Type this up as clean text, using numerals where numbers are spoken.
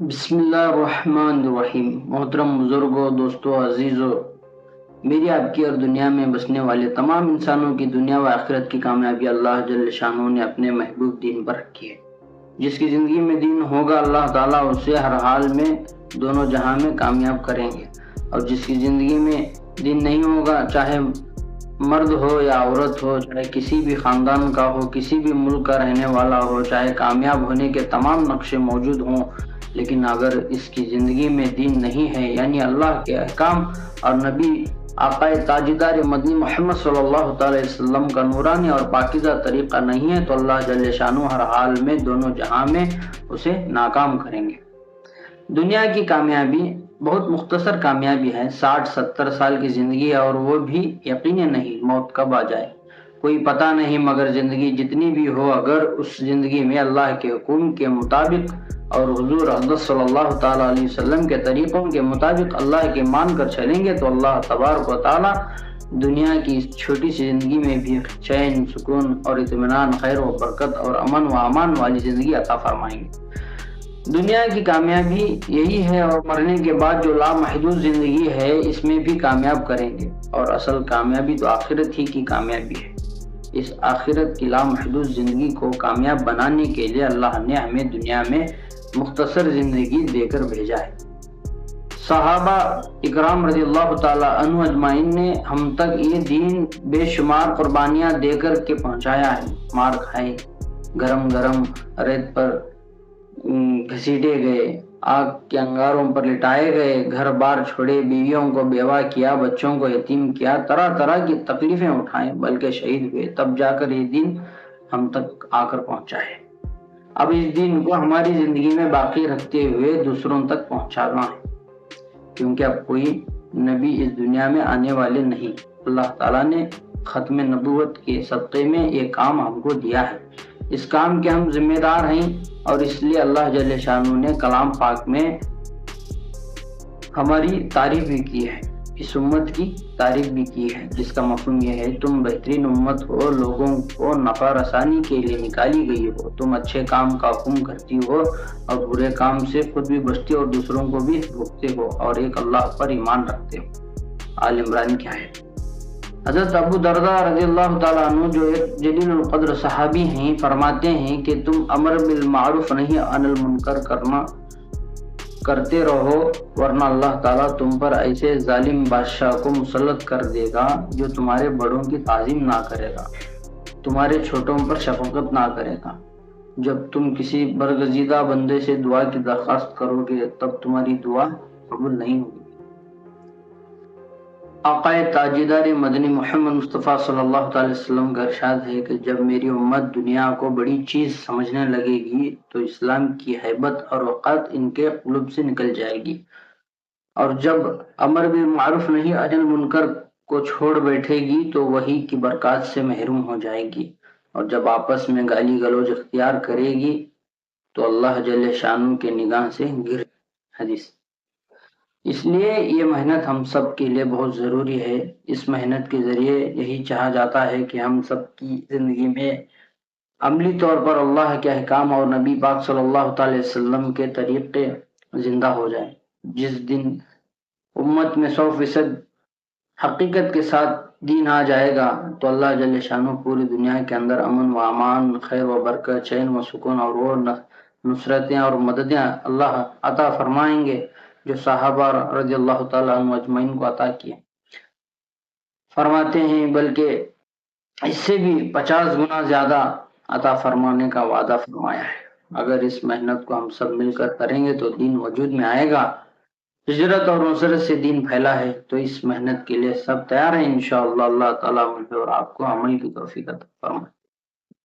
بسم اللہ الرحمن الرحیم۔ محترم بزرگوں، دوستوں، عزیزوں، میری آپ کی اور دنیا میں بسنے والے تمام انسانوں کی دنیا و آخرت کی کامیابی اللہ جل شانہ نے اپنے محبوب دین پر رکھی ہے۔ جس کی زندگی میں دین ہوگا، اللہ تعالیٰ اسے ہر حال میں دونوں جہاں میں کامیاب کریں گے، اور جس کی زندگی میں دین نہیں ہوگا، چاہے مرد ہو یا عورت ہو، چاہے کسی بھی خاندان کا ہو، کسی بھی ملک کا رہنے والا ہو، چاہے کامیاب ہونے کے تمام نقشے موجود ہوں، لیکن اگر اس کی زندگی میں دین نہیں ہے، یعنی اللہ کے احکام اور نبی آقا تاجدار مدنی محمد صلی اللہ تعالی وسلم کا نورانی اور پاکیزہ طریقہ نہیں ہے، تو اللہ جل شانہ ہر حال میں دونوں جہاں میں اسے ناکام کریں گے۔ دنیا کی کامیابی بہت مختصر کامیابی ہے، 60-70 سال کی زندگی ہے، اور وہ بھی یقین نہیں موت کب آ جائے کوئی پتہ نہیں، مگر زندگی جتنی بھی ہو، اگر اس زندگی میں اللہ کے حکم کے مطابق اور حضور حضرت صلی اللہ تعالیٰ علیہ وسلم کے طریقوں کے مطابق اللہ کے مان کر چلیں گے، تو اللہ تبارک و تعالیٰ دنیا کی اس چھوٹی سی زندگی میں بھی چین، سکون اور اطمینان، خیر و برکت اور امن و امان والی زندگی عطا فرمائیں گے۔ دنیا کی کامیابی یہی ہے، اور مرنے کے بعد جو لامحدود زندگی ہے اس میں بھی کامیاب کریں گے، اور اصل کامیابی تو آخرت ہی کی کامیابی ہے۔ اس آخرت کی لامحدود زندگی کو کامیاب بنانے کے لیے اللہ نے ہمیں دنیا میں مختصر زندگی دے کر بھیجا ہے۔ صحابہ اکرام رضی اللہ تعالی عنہ اجمعین نے ہم تک یہ دین بے شمار قربانیاں دے کر کے پہنچایا ہے۔ مار کھائے، گرم گرم ریت پر گھسیٹے گئے، آگ کے انگاروں پر لٹائے گئے، گھر بار چھوڑے، بیویوں کو بیوہ کیا، بچوں کو یتیم کیا، طرح طرح کی تکلیفیں اٹھائیں، بلکہ شہید ہوئے، تب جا کر یہ دین ہم تک آ کر پہنچا ہے۔ اب اس دین کو ہماری زندگی میں باقی رکھتے ہوئے دوسروں تک پہنچانا ہے، کیونکہ اب کوئی نبی اس دنیا میں آنے والے نہیں۔ اللہ تعالیٰ نے ختم نبوت کے صدقے میں یہ کام ہم کو دیا ہے، اس کام کے ہم ذمہ دار ہیں، اور اس لیے اللہ جل شانہ نے کلام پاک میں ہماری تعریف بھی کی ہے، اس امت کی تعریف بھی کی ہے، جس کا مفہوم یہ ہے: تم بہترین امت ہو، لوگوں کو نفع رسانی کے لیے نکالی گئی ہو، تم اچھے کام کا حکم کرتی ہو اور برے کام سے خود بھی بچتے اور دوسروں کو بھی روکتے ہو، اور ایک اللہ پر ایمان رکھتے ہو۔ آل عمران کیا ہے؟ حضرت ابو درداء رضی اللہ تعالیٰ عنہ جو ایک جلیل القدر صحابی ہیں، فرماتے ہیں کہ تم امر بالمعروف نہی عن المنکر کرتے رہو، ورنہ اللہ تعالیٰ تم پر ایسے ظالم بادشاہ کو مسلط کر دے گا جو تمہارے بڑوں کی تعظیم نہ کرے گا، تمہارے چھوٹوں پر شفقت نہ کرے گا۔ جب تم کسی برگزیدہ بندے سے دعا کی درخواست کرو گے تب تمہاری دعا قبول نہیں ہوگی۔ آقا تاجدار مدنی محمد مصطفیٰ صلی اللہ تعالی وسلم کا ارشاد ہے کہ جب میری امت دنیا کو بڑی چیز سمجھنے لگے گی تو اسلام کی ہیبت اور وقار ان کے قلوب سے نکل جائے گی، اور جب امر بالمعروف نہی عن المنکر کو چھوڑ بیٹھے گی تو وہی کی برکات سے محروم ہو جائے گی، اور جب آپس میں گالی گلوچ اختیار کرے گی تو اللہ جل شانہ کے نگاہ سے گر حدیث۔ اس لیے یہ محنت ہم سب کے لیے بہت ضروری ہے۔ اس محنت کے ذریعے یہی چاہا جاتا ہے کہ ہم سب کی زندگی میں عملی طور پر اللہ کے احکام اور نبی پاک صلی اللہ تعالی وسلم کے طریقے زندہ ہو جائیں۔ جس دن امت میں 100% حقیقت کے ساتھ دین آ جائے گا تو اللہ جل شانہ پوری دنیا کے اندر امن و امان، خیر و برکت، چین و سکون اور وہ نصرتیں اور مددیں اللہ عطا فرمائیں گے جو صحابہ رضی اللہ تعالیٰ عنہ اجمعین کو عطا کیے۔ فرماتے ہیں بلکہ اس سے بھی 50 گنا زیادہ عطا فرمانے کا وعدہ فرمایا ہے۔ اگر اس محنت کو ہم سب مل کر کریں گے تو دین وجود میں آئے گا۔ ہجرت اور نصرت سے دین پھیلا ہے، تو اس محنت کے لیے سب تیار ہیں انشاءاللہ۔ اللہ تعالیٰ مجھے اور آپ کو عمل کی توفیق عطا فرمائے۔